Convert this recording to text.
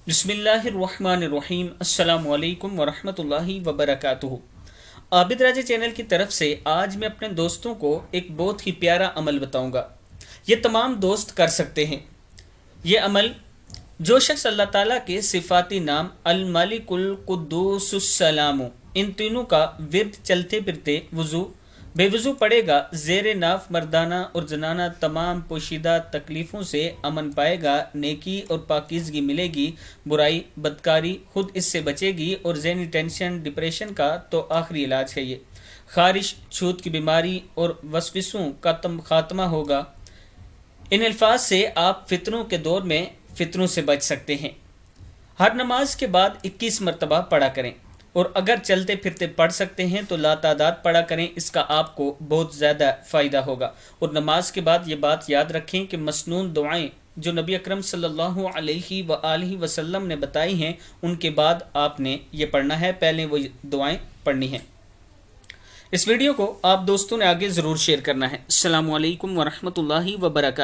बिस्मिल्लाहिर्रहमानिर्रहीम। अस्सलामु अलैकुम वरहमतुल्लाहि वबरकातुहू। आबिद राजा चैनल की तरफ से आज मैं अपने दोस्तों को एक बहुत ही प्यारा अमल बताऊंगा। ये तमाम दोस्त कर सकते हैं। ये अमल जो शख्स अल्लाह ताला के सिफाती नाम अल मालिकुल कुद्दूसुस सलामु इन तीनों का विर्द चलते फिरते वज़ू बेवज़ू पड़ेगा, ज़ेर नाफ मर्दाना और जनाना तमाम पोशीदा तकलीफ़ों से अमन पाएगा, नेकी और पाकीज़गी मिलेगी, बुराई बदकारी खुद इससे बचेगी और ज़हनी टेंशन डिप्रेशन का तो आखिरी इलाज है ये। खारिश छूत की बीमारी और वसविसों का खात्मा होगा। इन अल्फाज से आप फितरों के दौर में फितरों से बच सकते हैं। हर नमाज के बाद 21 मरतबा पढ़ा करें और अगर चलते फिरते पढ़ सकते हैं तो लातादाद पढ़ा करें, इसका आपको बहुत ज़्यादा फ़ायदा होगा। और नमाज के बाद ये बात याद रखें कि मसनून दुआएं जो नबी अकरम सल्लल्लाहु अलैहि व आलिहि वसल्लम ने बताई हैं उनके बाद आपने ये पढ़ना है, पहले वो दुआएं पढ़नी हैं। इस वीडियो को आप दोस्तों ने आगे ज़रूर शेयर करना है। अस्सलामु अलैकुम वरहमतुल्लाहि वबरकातुहू।